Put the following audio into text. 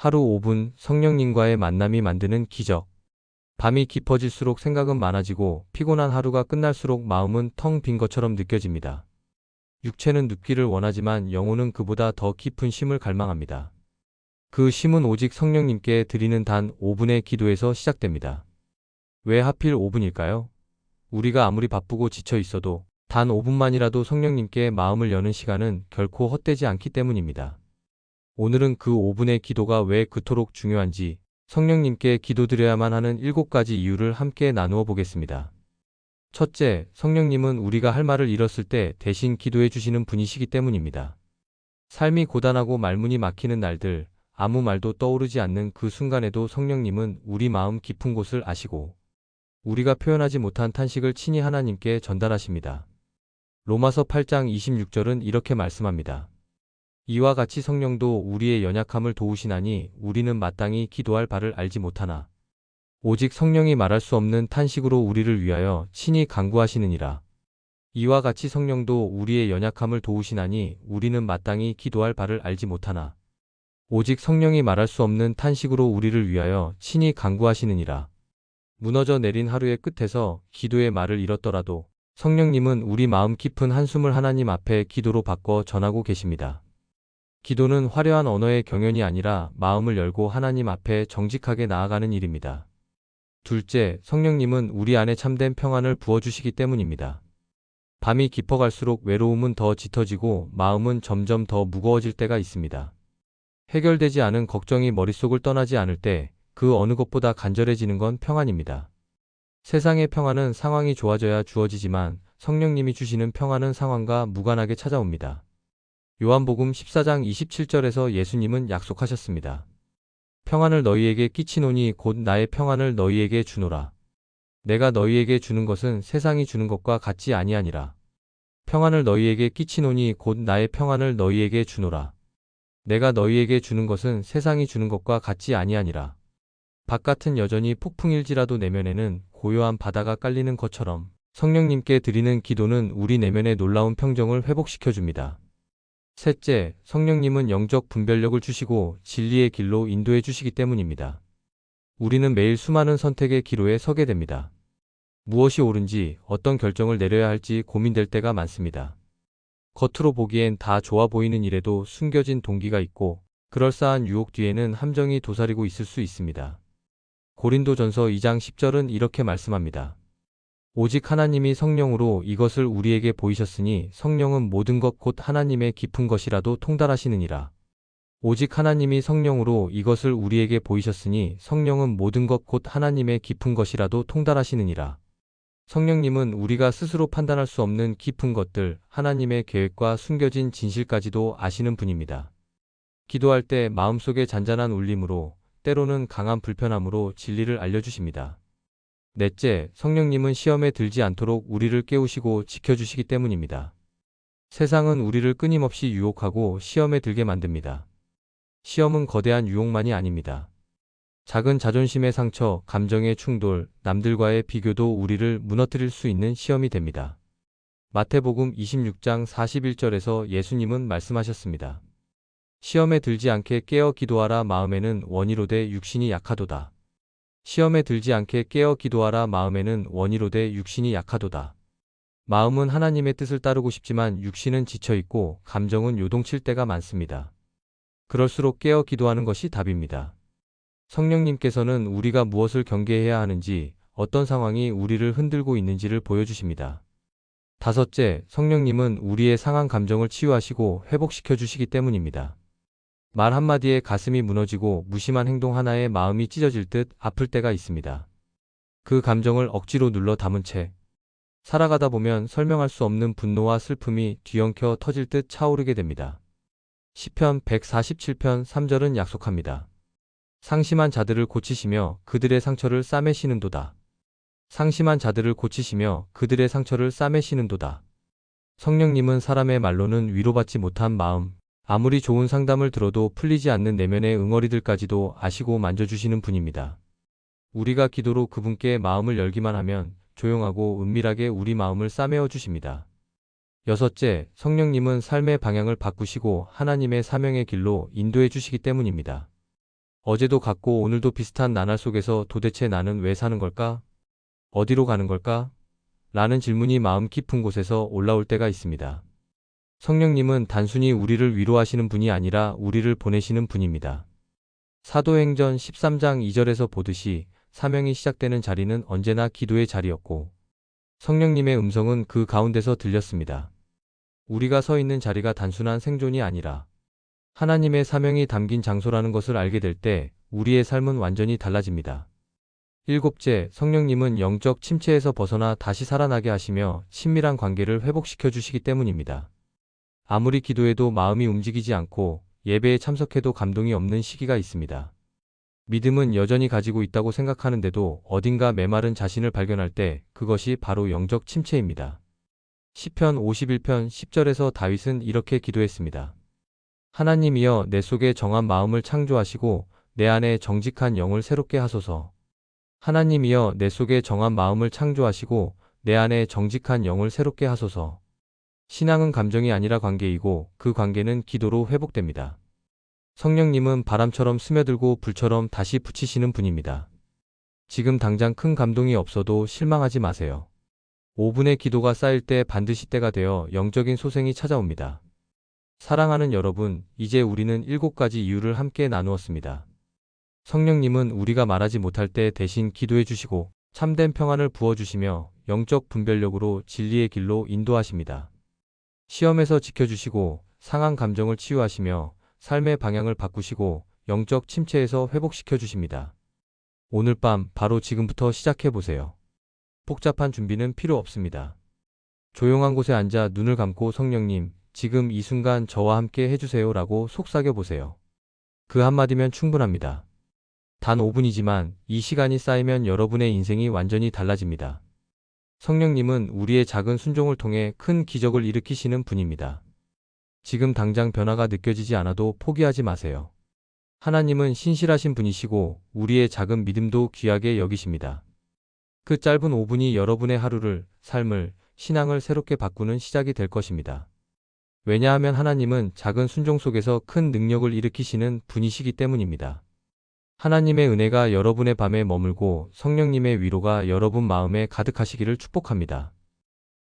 하루 5분 성령님과의 만남이 만드는 기적. 밤이 깊어질수록 생각은 많아지고 피곤한 하루가 끝날수록 마음은 텅 빈 것처럼 느껴집니다. 육체는 눕기를 원하지만 영혼은 그보다 더 깊은 쉼을 갈망합니다. 그 쉼은 오직 성령님께 드리는 단 5분의 기도에서 시작됩니다. 왜 하필 5분일까요? 우리가 아무리 바쁘고 지쳐 있어도 단 5분만이라도 성령님께 마음을 여는 시간은 결코 헛되지 않기 때문입니다. 오늘은 그 5분의 기도가 왜 그토록 중요한지 성령님께 기도드려야만 하는 7가지 이유를 함께 나누어 보겠습니다. 첫째, 성령님은 우리가 할 말을 잃었을 때 대신 기도해 주시는 분이시기 때문입니다. 삶이 고단하고 말문이 막히는 날들, 아무 말도 떠오르지 않는 그 순간에도 성령님은 우리 마음 깊은 곳을 아시고 우리가 표현하지 못한 탄식을 친히 하나님께 전달하십니다. 로마서 8장 26절은 이렇게 말씀합니다. 이와 같이 성령도 우리의 연약함을 도우시나니 우리는 마땅히 기도할 바를 알지 못하나 오직 성령이 말할 수 없는 탄식으로 우리를 위하여 친히 간구하시느니라. 이와 같이 성령도 우리의 연약함을 도우시나니 우리는 마땅히 기도할 바를 알지 못하나 오직 성령이 말할 수 없는 탄식으로 우리를 위하여 친히 간구하시느니라. 무너져 내린 하루의 끝에서 기도의 말을 잃었더라도 성령님은 우리 마음 깊은 한숨을 하나님 앞에 기도로 바꿔 전하고 계십니다. 기도는 화려한 언어의 경연이 아니라 마음을 열고 하나님 앞에 정직하게 나아가는 일입니다. 둘째, 성령님은 우리 안에 참된 평안을 부어주시기 때문입니다. 밤이 깊어갈수록 외로움은 더 짙어지고 마음은 점점 더 무거워질 때가 있습니다. 해결되지 않은 걱정이 머릿속을 떠나지 않을 때 그 어느 것보다 간절해지는 건 평안입니다. 세상의 평안은 상황이 좋아져야 주어지지만 성령님이 주시는 평안은 상황과 무관하게 찾아옵니다. 요한복음 14장 27절에서 예수님은 약속하셨습니다. 평안을 너희에게 끼치노니 곧 나의 평안을 너희에게 주노라. 내가 너희에게 주는 것은 세상이 주는 것과 같지 아니하니라. 평안을 너희에게 끼치노니 곧 나의 평안을 너희에게 주노라. 내가 너희에게 주는 것은 세상이 주는 것과 같지 아니하니라. 바깥은 여전히 폭풍일지라도 내면에는 고요한 바다가 깔리는 것처럼 성령님께 드리는 기도는 우리 내면의 놀라운 평정을 회복시켜 줍니다. 셋째, 성령님은 영적 분별력을 주시고 진리의 길로 인도해 주시기 때문입니다. 우리는 매일 수많은 선택의 기로에 서게 됩니다. 무엇이 옳은지, 어떤 결정을 내려야 할지 고민될 때가 많습니다. 겉으로 보기엔 다 좋아 보이는 일에도 숨겨진 동기가 있고 그럴싸한 유혹 뒤에는 함정이 도사리고 있을 수 있습니다. 고린도전서 2장 10절은 이렇게 말씀합니다. 오직 하나님이 성령으로 이것을 우리에게 보이셨으니 성령은 모든 것 곧 하나님의 깊은 것이라도 통달하시느니라. 오직 하나님이 성령으로 이것을 우리에게 보이셨으니 성령은 모든 것 곧 하나님의 깊은 것이라도 통달하시느니라. 성령님은 우리가 스스로 판단할 수 없는 깊은 것들, 하나님의 계획과 숨겨진 진실까지도 아시는 분입니다. 기도할 때 마음속에 잔잔한 울림으로 때로는 강한 불편함으로 진리를 알려주십니다. 넷째, 성령님은 시험에 들지 않도록 우리를 깨우시고 지켜주시기 때문입니다. 세상은 우리를 끊임없이 유혹하고 시험에 들게 만듭니다. 시험은 거대한 유혹만이 아닙니다. 작은 자존심의 상처, 감정의 충돌, 남들과의 비교도 우리를 무너뜨릴 수 있는 시험이 됩니다. 마태복음 26장 41절에서 예수님은 말씀하셨습니다. 시험에 들지 않게 깨어 기도하라. 마음에는 원이로되 육신이 약하도다. 시험에 들지 않게 깨어 기도하라. 마음에는 원이로되 육신이 약하도다. 마음은 하나님의 뜻을 따르고 싶지만 육신은 지쳐있고 감정은 요동칠 때가 많습니다. 그럴수록 깨어 기도하는 것이 답입니다. 성령님께서는 우리가 무엇을 경계해야 하는지, 어떤 상황이 우리를 흔들고 있는지를 보여주십니다. 다섯째, 성령님은 우리의 상한 감정을 치유하시고 회복시켜 주시기 때문입니다. 말 한마디에 가슴이 무너지고 무심한 행동 하나에 마음이 찢어질 듯 아플 때가 있습니다. 그 감정을 억지로 눌러 담은 채 살아가다 보면 설명할 수 없는 분노와 슬픔이 뒤엉켜 터질 듯 차오르게 됩니다. 시편 147편 3절은 약속합니다. 상심한 자들을 고치시며 그들의 상처를 싸매시는도다. 상심한 자들을 고치시며 그들의 상처를 싸매시는도다. 성령님은 사람의 말로는 위로받지 못한 마음, 아무리 좋은 상담을 들어도 풀리지 않는 내면의 응어리들까지도 아시고 만져주시는 분입니다. 우리가 기도로 그분께 마음을 열기만 하면 조용하고 은밀하게 우리 마음을 싸매어 주십니다. 여섯째, 성령님은 삶의 방향을 바꾸시고 하나님의 사명의 길로 인도해 주시기 때문입니다. 어제도 같고 오늘도 비슷한 나날 속에서 도대체 나는 왜 사는 걸까? 어디로 가는 걸까? 라는 질문이 마음 깊은 곳에서 올라올 때가 있습니다. 성령님은 단순히 우리를 위로하시는 분이 아니라 우리를 보내시는 분입니다. 사도행전 13장 2절에서 보듯이 사명이 시작되는 자리는 언제나 기도의 자리였고 성령님의 음성은 그 가운데서 들렸습니다. 우리가 서 있는 자리가 단순한 생존이 아니라 하나님의 사명이 담긴 장소라는 것을 알게 될 때 우리의 삶은 완전히 달라집니다. 일곱째, 성령님은 영적 침체에서 벗어나 다시 살아나게 하시며 친밀한 관계를 회복시켜 주시기 때문입니다. 아무리 기도해도 마음이 움직이지 않고 예배에 참석해도 감동이 없는 시기가 있습니다. 믿음은 여전히 가지고 있다고 생각하는데도 어딘가 메마른 자신을 발견할 때 그것이 바로 영적 침체입니다. 시편 51편 10절에서 다윗은 이렇게 기도했습니다. 하나님이여 내 속에 정한 마음을 창조하시고 내 안에 정직한 영을 새롭게 하소서. 하나님이여 내 속에 정한 마음을 창조하시고 내 안에 정직한 영을 새롭게 하소서. 신앙은 감정이 아니라 관계이고 그 관계는 기도로 회복됩니다. 성령님은 바람처럼 스며들고 불처럼 다시 붙이시는 분입니다. 지금 당장 큰 감동이 없어도 실망하지 마세요. 5분의 기도가 쌓일 때 반드시 때가 되어 영적인 소생이 찾아옵니다. 사랑하는 여러분, 이제 우리는 7가지 이유를 함께 나누었습니다. 성령님은 우리가 말하지 못할 때 대신 기도해 주시고 참된 평안을 부어주시며 영적 분별력으로 진리의 길로 인도하십니다. 시험에서 지켜주시고 상한 감정을 치유하시며 삶의 방향을 바꾸시고 영적 침체에서 회복시켜 주십니다. 오늘 밤 바로 지금부터 시작해 보세요. 복잡한 준비는 필요 없습니다. 조용한 곳에 앉아 눈을 감고 성령님, 지금 이 순간 저와 함께 해주세요 라고 속삭여 보세요. 그 한마디면 충분합니다. 단 5분이지만 이 시간이 쌓이면 여러분의 인생이 완전히 달라집니다. 성령님은 우리의 작은 순종을 통해 큰 기적을 일으키시는 분입니다. 지금 당장 변화가 느껴지지 않아도 포기하지 마세요. 하나님은 신실하신 분이시고 우리의 작은 믿음도 귀하게 여기십니다. 그 짧은 5분이 여러분의 하루를, 삶을, 신앙을 새롭게 바꾸는 시작이 될 것입니다. 왜냐하면 하나님은 작은 순종 속에서 큰 능력을 일으키시는 분이시기 때문입니다. 하나님의 은혜가 여러분의 밤에 머물고 성령님의 위로가 여러분 마음에 가득하시기를 축복합니다.